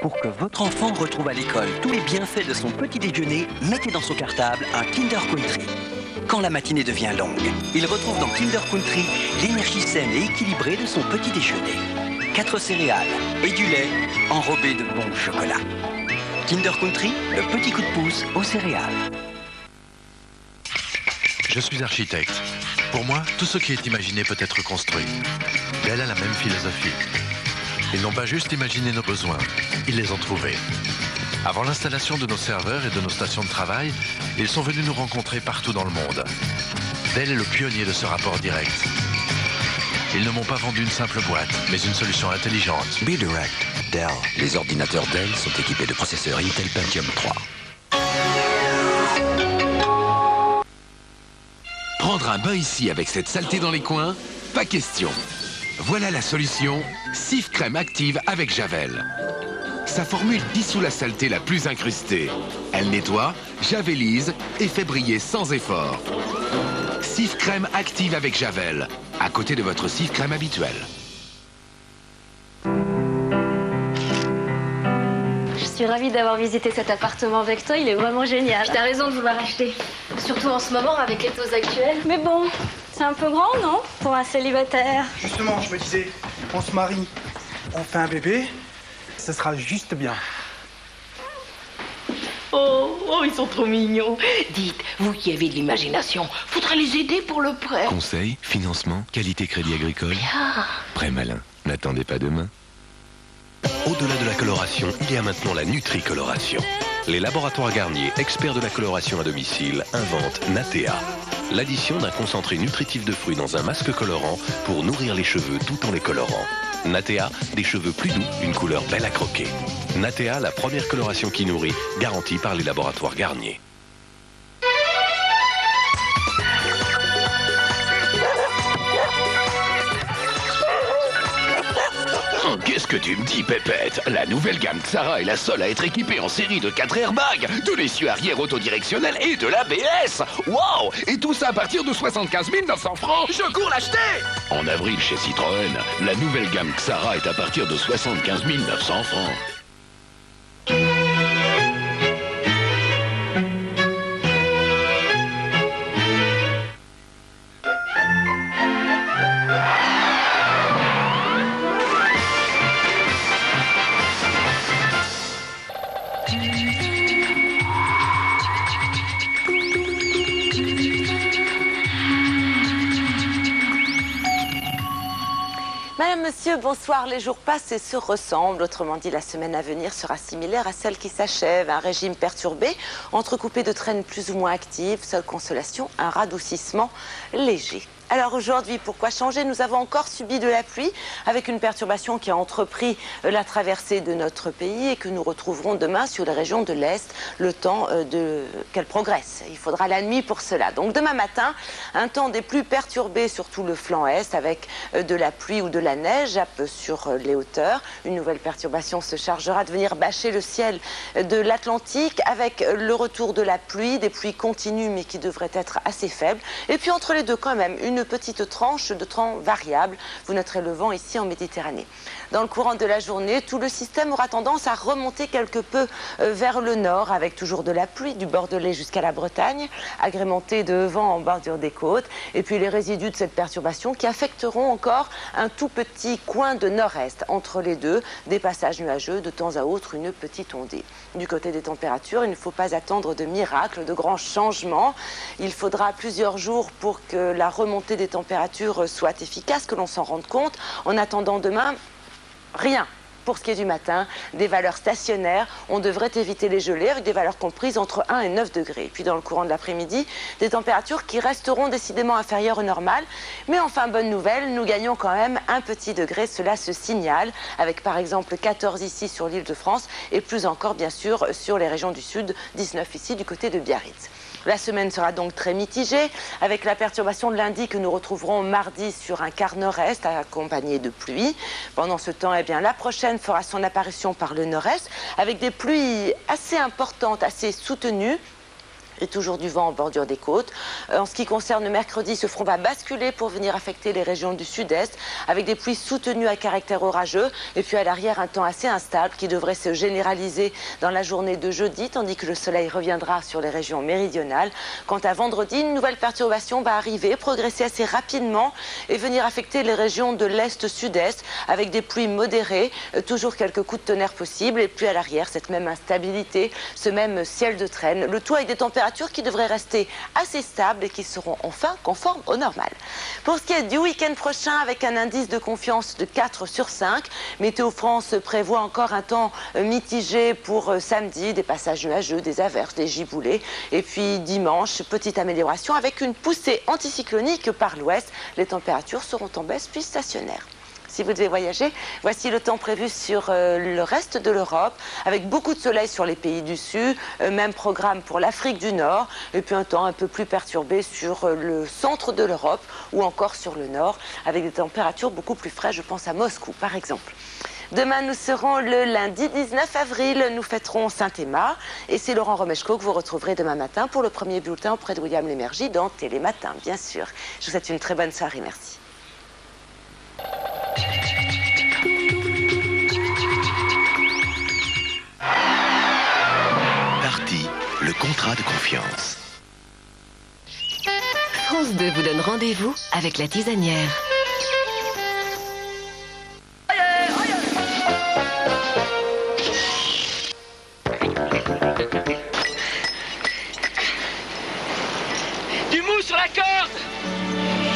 Pour que votre enfant retrouve à l'école tous les bienfaits de son petit déjeuner, mettez dans son cartable un Kinder Country. Quand la matinée devient longue, il retrouve dans Kinder Country l'énergie saine et équilibrée de son petit déjeuner. 4 céréales et du lait enrobés de bon chocolat. Kinder Country, le petit coup de pouce aux céréales. Je suis architecte. Pour moi, tout ce qui est imaginé peut être construit. Dell a la même philosophie. Ils n'ont pas juste imaginé nos besoins, ils les ont trouvés. Avant l'installation de nos serveurs et de nos stations de travail, ils sont venus nous rencontrer partout dans le monde. Dell est le pionnier de ce rapport direct. Ils ne m'ont pas vendu une simple boîte, mais une solution intelligente. B-Direct, Dell. Les ordinateurs Dell sont équipés de processeurs Intel Pentium 3. Prendre un bain ici avec cette saleté dans les coins, pas question. Voilà la solution, Cif Crème Active avec Javel. Sa formule dissout la saleté la plus incrustée. Elle nettoie, javélise et fait briller sans effort. Cif Crème Active avec Javel, à côté de votre Cif Crème habituelle. Je suis ravie d'avoir visité cet appartement avec toi, il est vraiment génial. T'as raison de vouloir acheter. Surtout en ce moment avec les taux actuels. Mais bon, c'est un peu grand, non? Pour un célibataire. Justement, je me disais, on se marie, on fait un bébé, ce sera juste bien. Oh, ils sont trop mignons. Dites, vous qui avez de l'imagination, faudrait les aider pour le prêt. Conseil, financement, qualité crédit agricole. Prêt malin, n'attendez pas demain. Au-delà de la coloration, il y a maintenant la Nutri-coloration. Les laboratoires Garnier, experts de la coloration à domicile, inventent Natea. L'addition d'un concentré nutritif de fruits dans un masque colorant pour nourrir les cheveux tout en les colorant. Natea, des cheveux plus doux, une couleur belle à croquer. Natea, la première coloration qui nourrit, garantie par les laboratoires Garnier. Qu'est-ce que tu me dis, Pépette? La nouvelle gamme Xara est la seule à être équipée en série de 4 airbags, de l'essieu arrière autodirectionnel et de l'ABS. Waouh! Et tout ça à partir de 75 900 francs. Je cours l'acheter! En avril, chez Citroën, la nouvelle gamme Xara est à partir de 75 900 francs. Madame, monsieur, bonsoir. Les jours passent et se ressemblent. Autrement dit, la semaine à venir sera similaire à celle qui s'achève. Un régime perturbé, entrecoupé de traînes plus ou moins actives. Seule consolation, un radoucissement léger. Alors aujourd'hui, pourquoi changer? Nous avons encore subi de la pluie avec une perturbation qui a entrepris la traversée de notre pays et que nous retrouverons demain sur les régions de l'Est, le temps qu'elle progresse. Il faudra la nuit pour cela. Donc demain matin, un temps des plus perturbés sur tout le flanc Est avec de la pluie ou de la neige un peu sur les hauteurs. Une nouvelle perturbation se chargera de venir bâcher le ciel de l'Atlantique avec le retour de la pluie, des pluies continues mais qui devraient être assez faibles. Et puis entre les deux quand même, une petite tranche de temps variable. Vous noterez le vent ici en Méditerranée. Dans le courant de la journée, tout le système aura tendance à remonter quelque peu vers le nord avec toujours de la pluie du Bordelais jusqu'à la Bretagne, agrémenté de vent en bordure des côtes. Et puis les résidus de cette perturbation qui affecteront encore un tout petit coin de nord-est. Entre les deux, des passages nuageux, de temps à autre une petite ondée. Du côté des températures, il ne faut pas attendre de miracles, de grands changements. Il faudra plusieurs jours pour que la remontée des températures soit efficace, que l'on s'en rende compte. En attendant demain, rien. Pour ce qui est du matin, des valeurs stationnaires, on devrait éviter les gelées avec des valeurs comprises entre 1 et 9 degrés. Puis dans le courant de l'après-midi, des températures qui resteront décidément inférieures au normal. Mais enfin, bonne nouvelle, nous gagnons quand même un petit degré, cela se signale, avec par exemple 14 ici sur l'île de France et plus encore bien sûr sur les régions du sud, 19 ici du côté de Biarritz. La semaine sera donc très mitigée, avec la perturbation de lundi que nous retrouverons mardi sur un quart nord-est, accompagné de pluie. Pendant ce temps, eh bien, la prochaine fera son apparition par le nord-est, avec des pluies assez importantes, assez soutenues. et toujours du vent en bordure des côtes. En ce qui concerne le mercredi, ce front va basculer pour venir affecter les régions du sud-est avec des pluies soutenues à caractère orageux et puis à l'arrière un temps assez instable qui devrait se généraliser dans la journée de jeudi tandis que le soleil reviendra sur les régions méridionales. Quant à vendredi, une nouvelle perturbation va arriver, progresser assez rapidement et venir affecter les régions de l'est-sud-est avec des pluies modérées, toujours quelques coups de tonnerre possibles et puis à l'arrière cette même instabilité, ce même ciel de traîne, le tout avec des températures qui devraient rester assez stables et qui seront enfin conformes au normal. Pour ce qui est du week-end prochain, avec un indice de confiance de 4 sur 5, Météo France prévoit encore un temps mitigé pour samedi, des passages nuageux, des averses, des giboulées. Et puis dimanche, petite amélioration avec une poussée anticyclonique par l'ouest. Les températures seront en baisse puis stationnaires. Si vous devez voyager, voici le temps prévu sur le reste de l'Europe, avec beaucoup de soleil sur les pays du Sud, même programme pour l'Afrique du Nord, et puis un temps un peu plus perturbé sur le centre de l'Europe ou encore sur le nord, avec des températures beaucoup plus fraîches, je pense à Moscou par exemple. Demain, nous serons le lundi 19 avril, nous fêterons Saint-Thémas, et c'est Laurent Romeshko que vous retrouverez demain matin pour le premier bulletin auprès de William Lémergie dans Télématin, bien sûr. Je vous souhaite une très bonne soirée, merci. Darty, le contrat de confiance. France 2 vous donne rendez-vous avec la tisanière. Du mou sur la corde!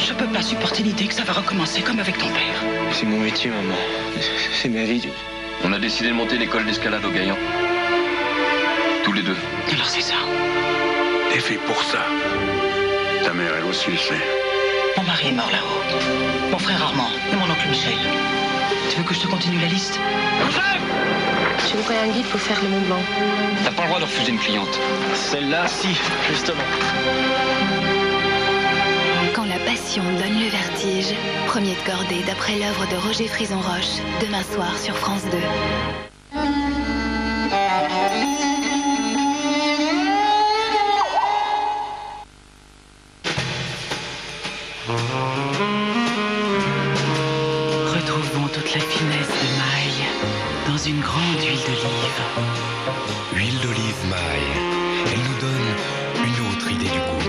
Je peux pas supporter l'idée que ça va recommencer comme avec ton père. C'est mon métier, maman. C'est ma vie. On a décidé de monter l'école d'escalade au Gaillan. Tous les deux. Alors c'est ça. T'es fait pour ça. Ta mère, elle aussi le sait. Mon mari est mort là-haut. Mon frère Armand et mon oncle Michel. Tu veux que je te continue la liste? Je voudrais un guide pour faire le Mont Blanc. T'as pas le droit de refuser une cliente. Celle-là, si, justement. Quand la passion donne le vertige, premier de cordée d'après l'œuvre de Roger Frison-Roche, demain soir sur France 2. Retrouvons toute la finesse de maille dans une grande huile d'olive. Huile d'olive maille. Elle nous donne une autre idée du goût.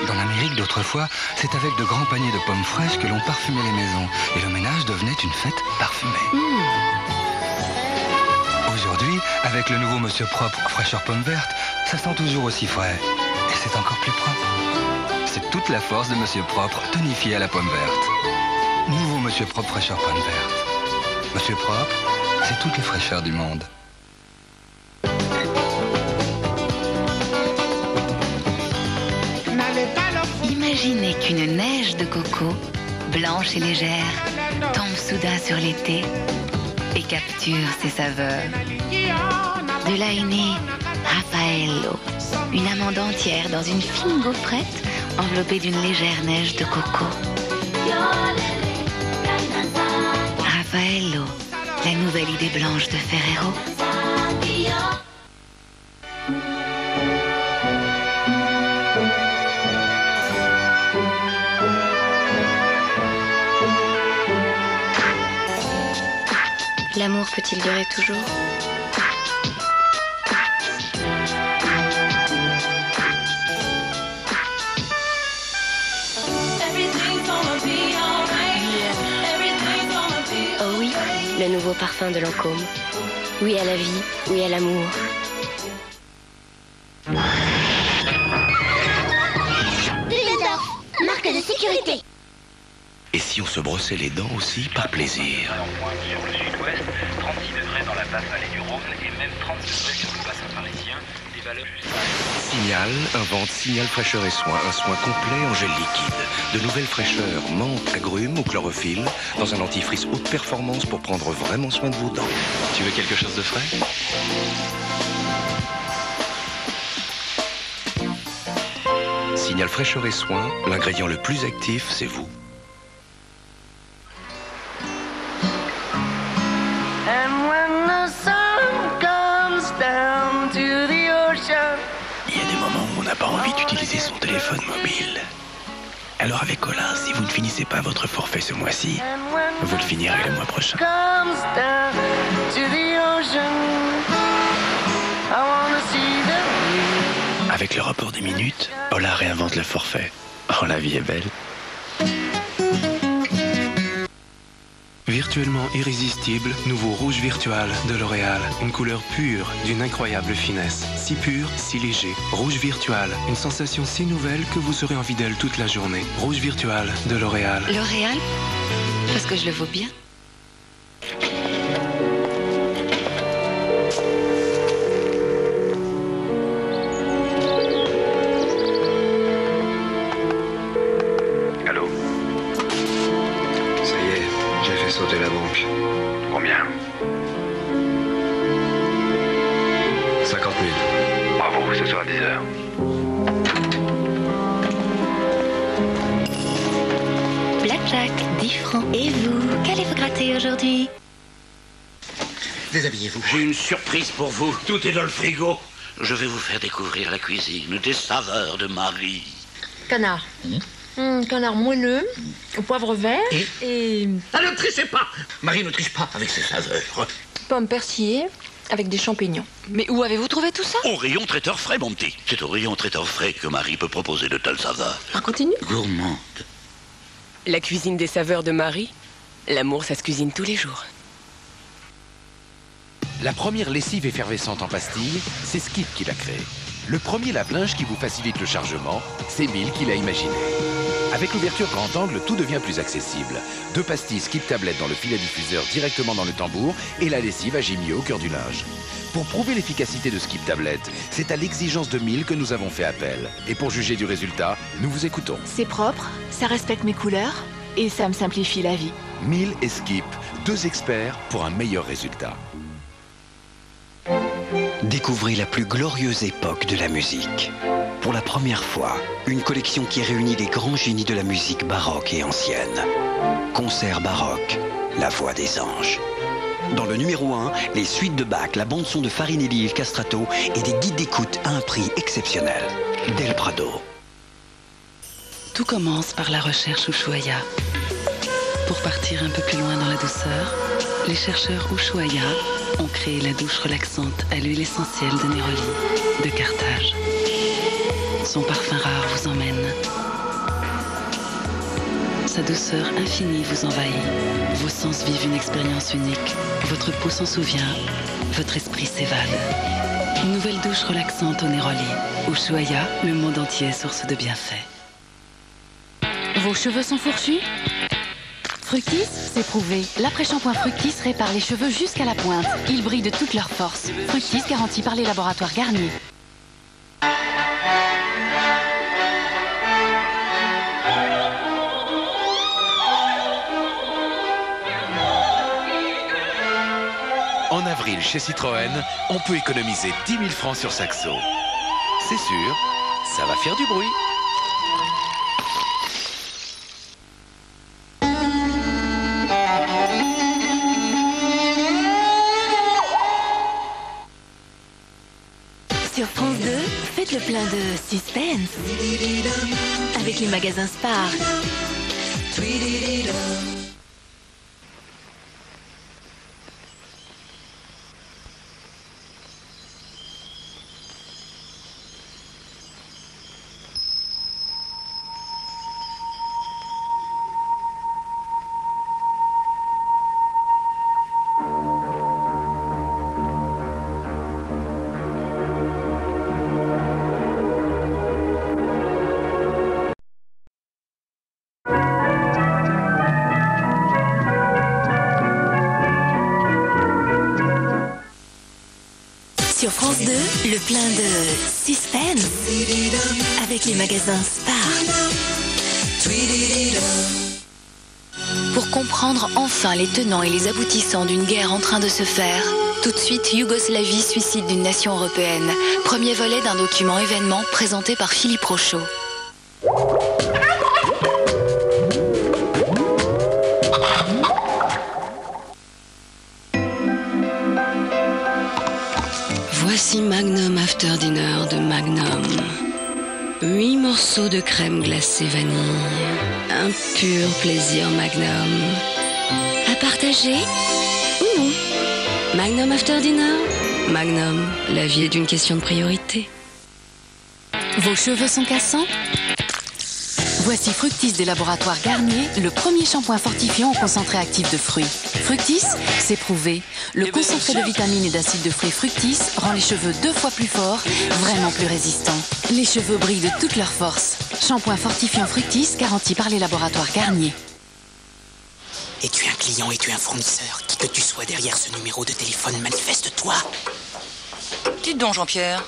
Dans l'Amérique d'autrefois, c'est avec de grands paniers de pommes fraîches que l'on parfumait les maisons. Et le ménage devenait une fête parfumée. Aujourd'hui, avec le nouveau Monsieur Propre fraîcheur pomme verte, ça sent toujours aussi frais. Et c'est encore plus propre. C'est toute la force de Monsieur Propre, tonifié à la pomme verte. Nouveau Monsieur Propre fraîcheur pomme verte. Monsieur Propre, c'est toutes les fraîcheurs du monde. Imaginez qu'une neige de coco, blanche et légère, tombe soudain sur l'été et capture ses saveurs. De là est né Raffaello, une amande entière dans une fine gaufrette enveloppée d'une légère neige de coco. Raffaello, la nouvelle idée blanche de Ferrero. L'amour peut-il durer toujours? Oh oui, le nouveau parfum de Lancôme. Oui à la vie, oui à l'amour. Marque de sécurité. Et si on se brossait les dents aussi par plaisir? Sur le sud-ouest, 36 degrés dans la basse vallée du Rhône et même 30 degrés sur le bassin parisien. Des valeurs Signal invente Signal fraîcheur et soin, un soin complet en gel liquide. De nouvelles fraîcheurs, menthe, agrumes ou chlorophylle, dans un dentifrice haute performance pour prendre vraiment soin de vos dents. Tu veux quelque chose de frais? Signal fraîcheur et soin, l'ingrédient le plus actif, c'est vous. And when the sun comes down n'a pas envie d'utiliser son téléphone mobile. Alors avec Colin, si vous ne finissez pas votre forfait ce mois-ci, vous le finirez le mois prochain. Avec le report des minutes, Ola réinvente le forfait. Oh, la vie est belle. Virtuellement irrésistible, nouveau rouge virtual de L'Oréal. Une couleur pure, d'une incroyable finesse. Si pur, si léger. Rouge virtual, une sensation si nouvelle que vous aurez envie d'elle toute la journée. Rouge virtual de L'Oréal. L'Oréal? Parce que je le vaux bien. Allô? Ça y est, j'ai fait sauter la banque. Combien? 50 000. Bravo, ce soir à 10h. Blackjack, 10 francs. Et vous, qu'allez-vous gratter aujourd'hui? Déshabillez-vous. J'ai une surprise pour vous. Tout est dans le frigo. Je vais vous faire découvrir la cuisine des saveurs de Marie. Canard. Canard moelleux, au poivre vert et... Ah, ne trichez pas! Marie ne triche pas avec ses saveurs. pommes persillées avec des champignons. Mais où avez-vous trouvé tout ça? Au rayon traiteur frais, mon petit. C'est au rayon traiteur frais que Marie peut proposer de telles saveurs. On continue? Gourmande. La cuisine des saveurs de Marie. L'amour, ça se cuisine tous les jours. La première lessive effervescente en pastille, c'est Skip qui l'a créée. Le premier lave-linge qui vous facilite le chargement, c'est Bill qui l'a imaginé. Avec l'ouverture grand angle, tout devient plus accessible. 2 pastilles Skip tablette dans le filet diffuseur directement dans le tambour et la lessive agit mieux au cœur du linge. Pour prouver l'efficacité de Skip tablette, c'est à l'exigence de 1000 que nous avons fait appel. Et pour juger du résultat, nous vous écoutons. C'est propre, ça respecte mes couleurs et ça me simplifie la vie. 1000 et Skip, 2 experts pour un meilleur résultat. Découvrez la plus glorieuse époque de la musique. Pour la première fois, une collection qui réunit les grands génies de la musique baroque et ancienne. Concert baroque, la voix des anges. Dans le numéro 1, les suites de Bach, la bande-son de Farinelli et Yves Castrato et des guides d'écoute à un prix exceptionnel. Del Prado. Tout commence par la recherche Ushuaïa. Pour partir un peu plus loin dans la douceur, les chercheurs Ushuaïa ont créé la douche relaxante à l'huile essentielle de Néroli, de Carthage. Son parfum rare vous emmène. Sa douceur infinie vous envahit. Vos sens vivent une expérience unique. Votre peau s'en souvient. Votre esprit s'évade. Une nouvelle douche relaxante au Néroli. Ushuaïa, le monde entier est source de bienfaits. Vos cheveux sont fourchus? Fructis, c'est prouvé. L'après-shampoing Fructis répare les cheveux jusqu'à la pointe. Ils brillent de toute leur force. Fructis garanti par les laboratoires Garnier. En avril, chez Citroën, on peut économiser 10 000 francs sur Saxo. C'est sûr, ça va faire du bruit. Sur France 2, faites le plein de suspense avec les magasins Spar. Sur France 2, le plein de suspense avec les magasins Spar. Pour comprendre enfin les tenants et les aboutissants d'une guerre en train de se faire, tout de suite Yougoslavie, suicide d'une nation européenne. Premier volet d'un document événement présenté par Philippe Rochaud. Voici Magnum After Dinner de Magnum. 8 morceaux de crème glacée vanille. Un pur plaisir Magnum. À partager ou non? Magnum after dinner? Magnum, la vie est une question de priorité. Vos cheveux sont cassants? Voici Fructis des laboratoires Garnier, le premier shampoing fortifiant au concentré actif de fruits. Fructis, c'est prouvé. Le concentré de vitamines et d'acides de fruits Fructis rend les cheveux 2 fois plus forts, vraiment plus résistants. Les cheveux brillent de toute leur force. Shampoing fortifiant Fructis garanti par les laboratoires Garnier. Es-tu un client, es-tu un fournisseur? Qui que tu sois derrière ce numéro de téléphone, manifeste-toi. Dites donc, Jean-Pierre.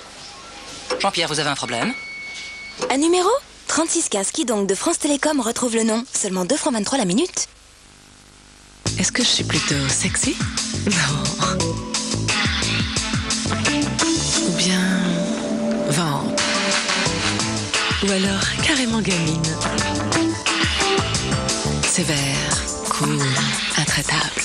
Jean-Pierre, vous avez un problème? Un numéro 3615 qui donc de France Télécom retrouve le nom. Seulement 2,23 francs la minute. Est-ce que je suis plutôt sexy? Non. Ou bien... vamp. Ou alors carrément gamine. Sévère, cool, intraitable.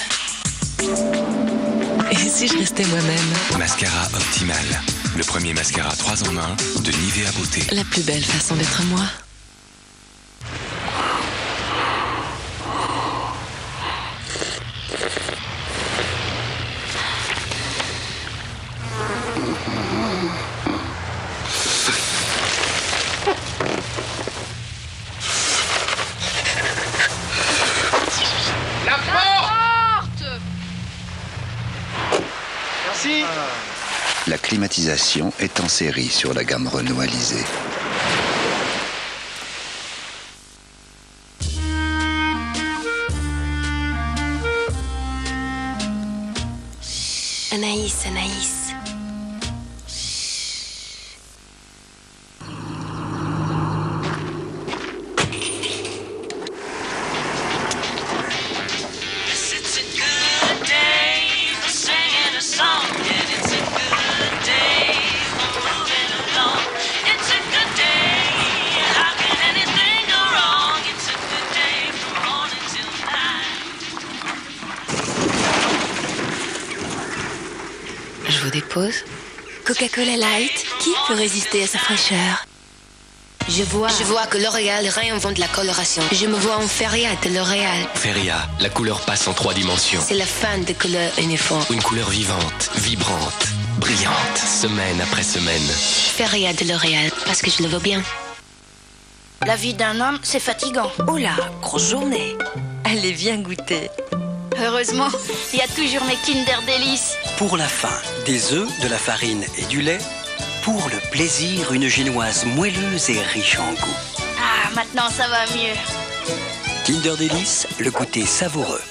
Et si je restais moi-même? Mascara Optimal. Le premier mascara 3 en 1 de Nivea Beauté. La plus belle façon d'être moi. La porte! Merci. La climatisation est en série sur la gamme Renault Alizé. Anaïs, Anaïs. Je vous dépose. Coca-Cola Light, qui peut résister à sa fraîcheur? Je vois que L'Oréal réinvente la coloration. Je me vois en Feria de L'Oréal. Feria, la couleur passe en 3 dimensions. C'est la fin des couleurs uniformes. Une couleur vivante, vibrante, brillante, semaine après semaine. Feria de L'Oréal, parce que je le veux bien. La vie d'un homme, c'est fatigant. Oh là, grosse journée. Allez, viens goûter. Heureusement, il y a toujours mes Kinder Délices. Pour la faim, des œufs, de la farine et du lait. Pour le plaisir, une génoise moelleuse et riche en goût. Ah, maintenant ça va mieux. Kinder Délices, le goûter savoureux.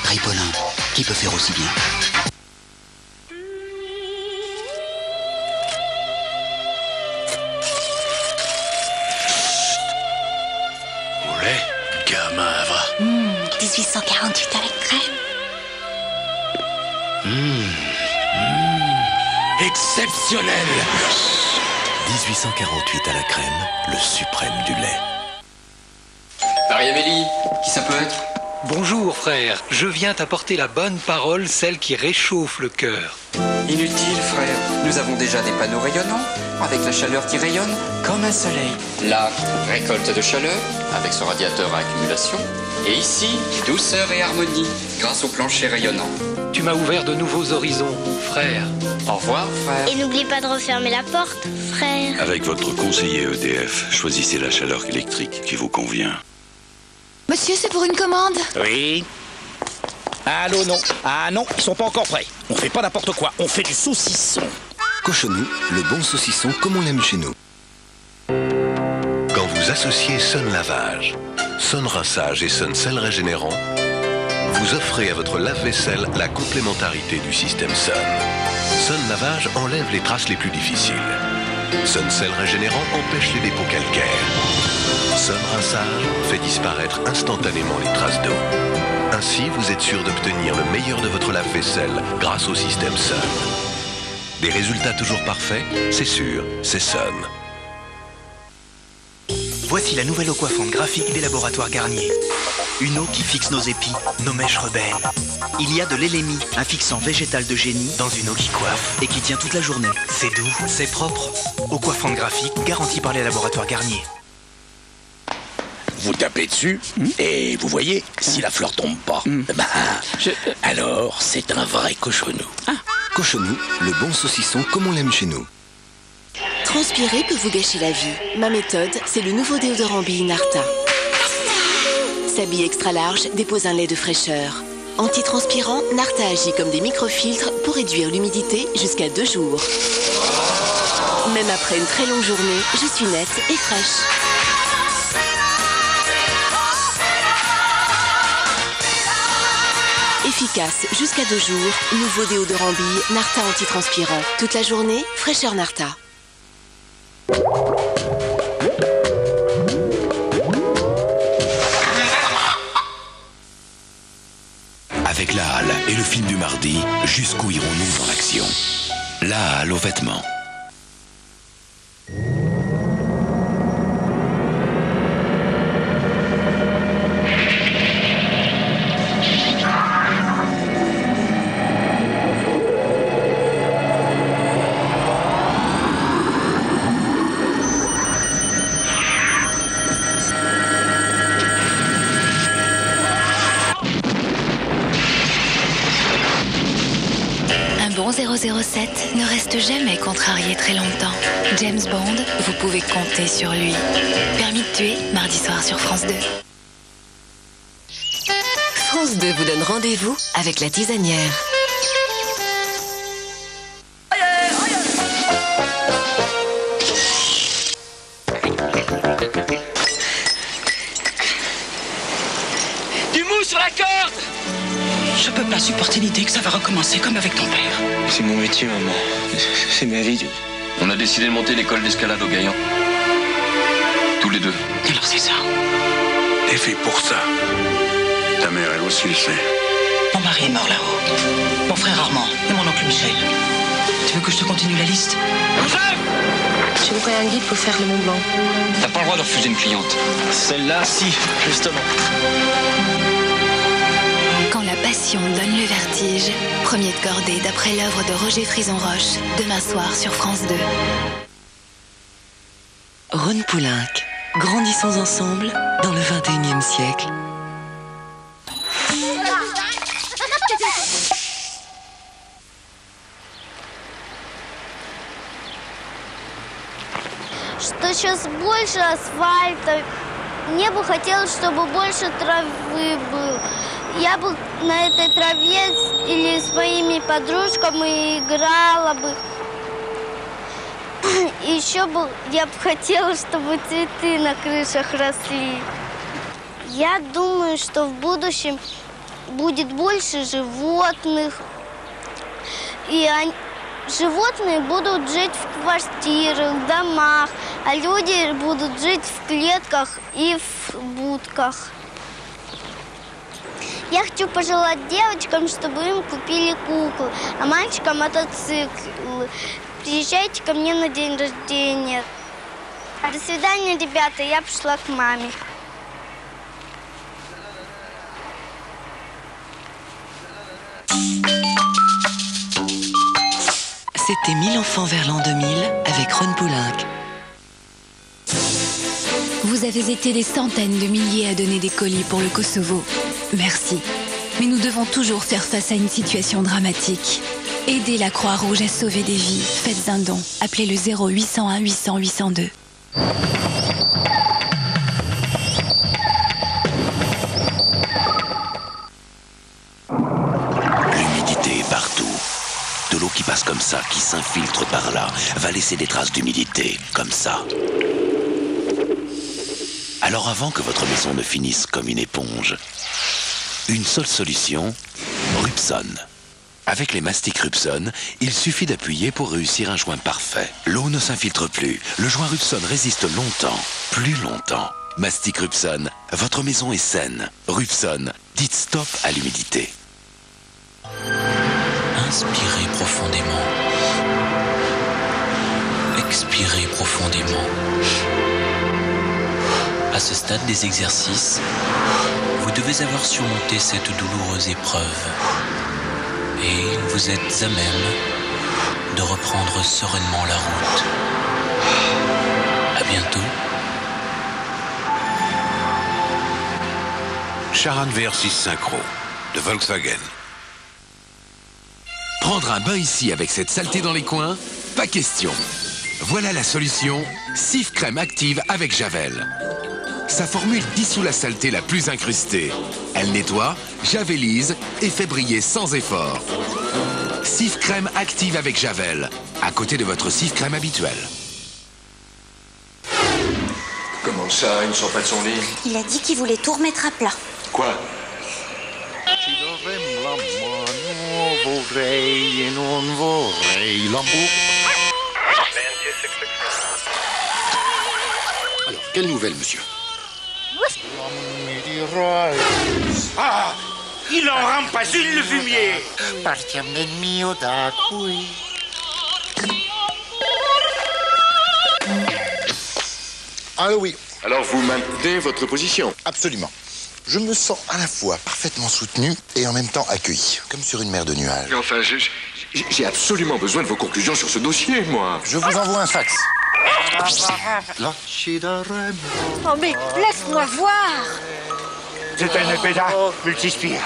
Ripolin, qui peut faire aussi bien? Ouais, gamin, va. 1848 avec crème. Exceptionnel. 1848 à la crème, le suprême du lait. Marie-Amélie, qui ça peut être? Bonjour frère, je viens t'apporter la bonne parole, celle qui réchauffe le cœur. Inutile, frère. Nous avons déjà des panneaux rayonnants, avec la chaleur qui rayonne comme un soleil. Là, récolte de chaleur, avec son radiateur à accumulation. Et ici, douceur et harmonie, grâce au plancher rayonnant. Tu m'as ouvert de nouveaux horizons, frère. Au revoir, frère. Et n'oublie pas de refermer la porte, frère. Avec votre conseiller EDF, choisissez la chaleur électrique qui vous convient. Monsieur, c'est pour une commande. Oui. Allô, non. Ah non, ils sont pas encore prêts. On fait pas n'importe quoi, on fait du saucisson. Cochonou, le bon saucisson comme on l'aime chez nous. Quand vous associez Sun Lavage, Sun Rinçage et Sun Sel Régénérant, vous offrez à votre lave-vaisselle la complémentarité du système Sun. Sun Lavage enlève les traces les plus difficiles. Sun Sel Régénérant empêche les dépôts calcaires. Sun Rinçage fait disparaître instantanément les traces d'eau. Ainsi, vous êtes sûr d'obtenir le meilleur de votre lave-vaisselle grâce au système Sun. Des résultats toujours parfaits? C'est sûr, c'est Sun. Voici la nouvelle eau coiffante graphique des laboratoires Garnier. Une eau qui fixe nos épis, nos mèches rebelles. Il y a de l'Elémi, un fixant végétal de génie, dans une eau qui coiffe et qui tient toute la journée. C'est doux, c'est propre. Eau coiffante graphique garantie par les laboratoires Garnier. Vous tapez dessus et vous voyez, si la fleur tombe pas, alors c'est un vrai cochonou. Cochonou, le bon saucisson comme on l'aime chez nous. Transpirer peut vous gâcher la vie. Ma méthode, c'est le nouveau déodorant Bille Narta. Sa bille extra large dépose un lait de fraîcheur. Antitranspirant, Narta agit comme des microfiltres pour réduire l'humidité jusqu'à 2 jours. Même après une très longue journée, je suis nette et fraîche. Efficace jusqu'à 2 jours, nouveau déodorant Bille Narta antitranspirant. Toute la journée, fraîcheur Narta. Avec la Halle et le film du mardi, jusqu'où irons-nous dans l'action? La Halle aux vêtements. Bon 007 ne reste jamais contrarié très longtemps. James Bond, vous pouvez compter sur lui. Permis de tuer, mardi soir sur France 2. France 2 vous donne rendez-vous avec la tisanière. Du mou sur la corde! Je peux pas supporter l'idée que ça va recommencer comme avec ton père. C'est mon métier, maman. C'est ma vie. On a décidé de monter l'école d'escalade au Gaillan. Tous les deux. Alors c'est ça. T'es fait pour ça. Ta mère, elle aussi le sait. Mon mari est mort là-haut. Mon frère Armand et mon oncle Michel. Tu veux que je te continue la liste? Je voudrais un guide pour faire le Mont Blanc. T'as pas le droit de refuser une cliente. Celle-là, si, justement. Quand la passion donne le vertige, premier de cordée d'après l'œuvre de Roger Frison-Roche, demain soir sur France 2. Ron Poulenc. Grandissons ensemble dans le 21e siècle. Что сейчас больше асфальта. Мне бы хотелось, чтобы больше травы было. Я бы на этой траве или с моими подружками играла бы. И еще бы я бы хотела, чтобы цветы на крышах росли. Я думаю, что в будущем будет больше животных. И животные будут жить в квартирах, в домах, а люди будут жить в клетках и в будках. Я хочу пожелать девочкам, чтобы им купили куклы, а мальчикам мотоциклы. Приезжайте ко мне на день рождения. До свидания, ребята. Я пошла к маме. C'était 1000 enfants vers l'an 2000 avec Ron Poulenc. Vous avez été des centaines de milliers à donner des colis pour le Kosovo. Merci. Mais nous devons toujours faire face à une situation dramatique. Aidez la Croix-Rouge à sauver des vies. Faites un don. Appelez le 0801 800 802. L'humidité est partout. De l'eau qui passe comme ça, qui s'infiltre par là, va laisser des traces d'humidité, comme ça. Alors avant que votre maison ne finisse comme une éponge, une seule solution, Rupson. Avec les mastiques Rupson, il suffit d'appuyer pour réussir un joint parfait. L'eau ne s'infiltre plus. Le joint Rupson résiste longtemps, plus longtemps. Mastic Rupson, votre maison est saine. Rupson, dites stop à l'humidité. Inspirez profondément. Expirez profondément. À ce stade des exercices, vous devez avoir surmonté cette douloureuse épreuve. Et vous êtes à même de reprendre sereinement la route. À bientôt. Charan VR6 Synchro de Volkswagen. Prendre un bain ici avec cette saleté dans les coins? Pas question. Voilà la solution, Cif Crème Active avec Javel. Sa formule dissout la saleté la plus incrustée. Elle nettoie, javélise et fait briller sans effort. Cif Crème Active avec Javel, à côté de votre Cif Crème habituel. Comment ça, il ne sort pas de son lit? Il a dit qu'il voulait tout remettre à plat. Quoi? Alors, quelle nouvelle, monsieur? Ah! Il en rame pas une, le fumier! Allô, oui. Alors vous maintenez votre position? Absolument. Je me sens à la fois parfaitement soutenu et en même temps accueilli, comme sur une mer de nuages. Mais enfin, j'ai absolument besoin de vos conclusions sur ce dossier, moi. Je vous envoie un fax. Oh mais laisse-moi voir. C'est un épéda multispire.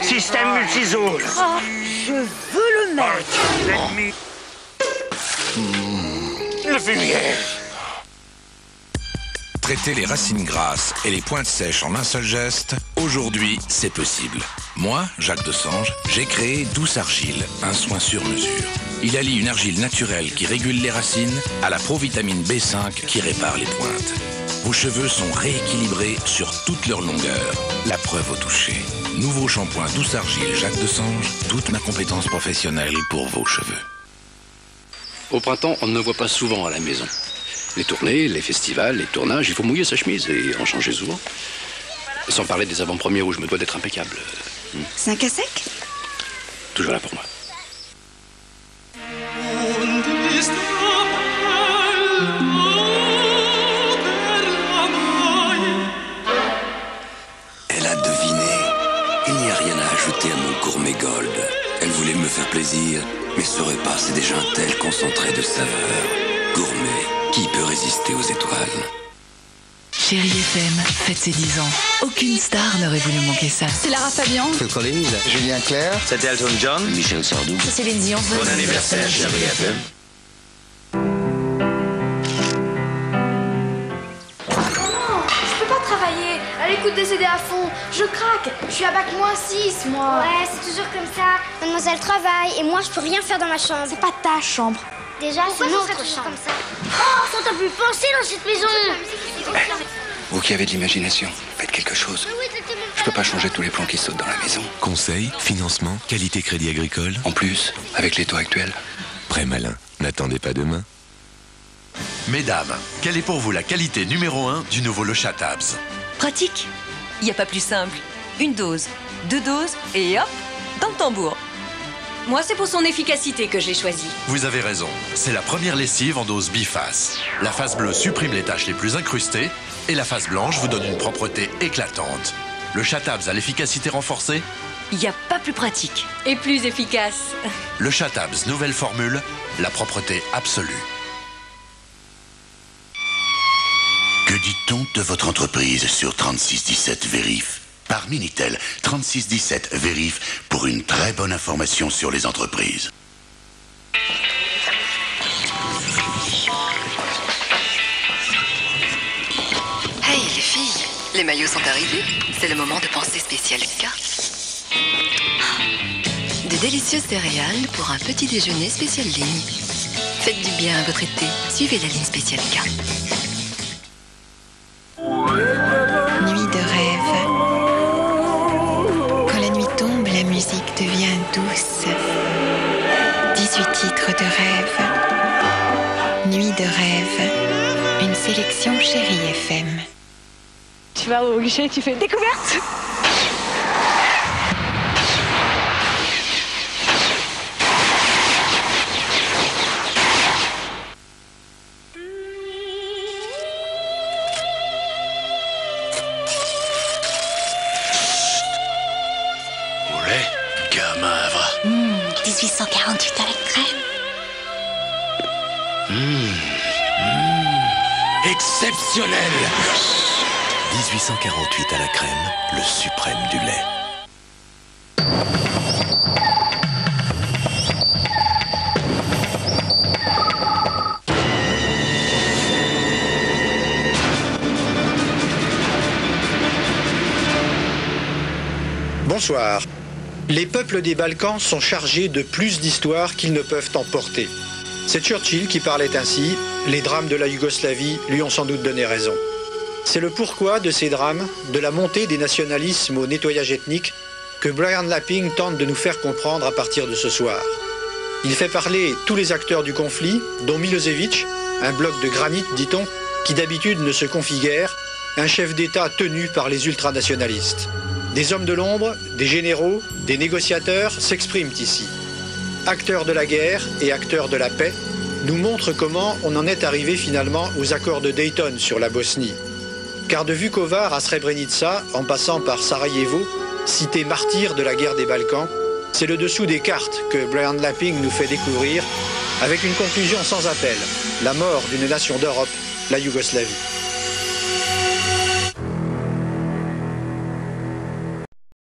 Système multizone. Oh, je veux le mettre. Le fumier. Traiter les racines grasses et les pointes sèches en un seul geste, aujourd'hui, c'est possible. Moi, Jacques Desange, j'ai créé Douce Argile, un soin sur mesure. Il allie une argile naturelle qui régule les racines à la provitamine B5 qui répare les pointes. Vos cheveux sont rééquilibrés sur toute leur longueur. La preuve au toucher. Nouveau shampoing Douce Argile Jacques Desange, toute ma compétence professionnelle pour vos cheveux. Au printemps, on ne me voit pas souvent à la maison. Les tournées, les festivals, les tournages, il faut mouiller sa chemise et en changer souvent. Sans parler des avant-premières où je me dois d'être impeccable. 5 à sec? Toujours là pour moi. Elle a deviné. Il n'y a rien à ajouter à mon gourmet gold. Elle voulait me faire plaisir, mais ce repas, c'est déjà un tel concentré de saveurs. Gourmet, qui peut résister aux étoiles? Chérie FM fête ses 10 ans. Aucune star n'aurait voulu manquer ça. C'est Lara Fabian. Phil Collins. Julien Clerc. C'était Elton John. Michel Sardou. C'est Céline Dion. Bon anniversaire, chérie FM. Je peux pas travailler. Elle écoute des CD à fond. Je craque. Je suis à bac -6, moi. Ouais, c'est toujours comme ça. Mademoiselle travaille et moi, je peux rien faire dans ma chambre. C'est pas ta chambre. Déjà, c'est notre chambre. Comme ça. Oh, ça t'a pu penser dans cette maison. Vous qui avez de l'imagination, faites quelque chose. Je peux pas changer tous les plans qui sautent dans la maison. Conseil, financement, qualité crédit agricole. En plus, avec les taux actuels. Prêt malin, n'attendez pas demain. Mesdames, quelle est pour vous la qualité numéro 1 du nouveau Le Chat Tabs? Pratique. Il n'y a pas plus simple. Une dose, 2 doses et hop, dans le tambour. Moi, c'est pour son efficacité que j'ai choisi. Vous avez raison, c'est la première lessive en dose biface. La face bleue supprime les taches les plus incrustées et la face blanche vous donne une propreté éclatante. Le Chat Tabs a l'efficacité renforcée? Il n'y a pas plus pratique et plus efficace. Le Chat Tabs, nouvelle formule, la propreté absolue. Que dit-on de votre entreprise sur 3617 Vérif? Par Minitel, 3617 Vérif pour une très bonne information sur les entreprises. Hey les filles, les maillots sont arrivés. C'est le moment de penser spécial K. De délicieuses céréales pour un petit déjeuner spécial ligne. Faites du bien à votre été. Suivez la ligne spéciale K. Nuit de rêve. Quand la nuit tombe, la musique devient douce. 18 titres de rêve. Nuit de rêve. Une sélection Chérie FM. Tu vas au guichet, tu fais découverte. Olé, gamin, va. 1848 à la crème. Exceptionnel. 1848 à la crème, le suprême du lait. Bonsoir. Les peuples des Balkans sont chargés de plus d'histoires qu'ils ne peuvent en porter. C'est Churchill qui parlait ainsi. Les drames de la Yougoslavie lui ont sans doute donné raison. C'est le pourquoi de ces drames, de la montée des nationalismes au nettoyage ethnique, que Brian Lapping tente de nous faire comprendre à partir de ce soir. Il fait parler tous les acteurs du conflit, dont Milosevic, un bloc de granit, dit-on, qui d'habitude ne se confie guère, un chef d'État tenu par les ultranationalistes. Des hommes de l'ombre, des généraux, des négociateurs s'expriment ici. Acteurs de la guerre et acteurs de la paix, nous montrent comment on en est arrivé finalement aux accords de Dayton sur la Bosnie. Car de Vukovar à Srebrenica, en passant par Sarajevo, cité martyre de la guerre des Balkans, c'est le dessous des cartes que Brian Lapping nous fait découvrir, avec une conclusion sans appel, la mort d'une nation d'Europe, la Yougoslavie.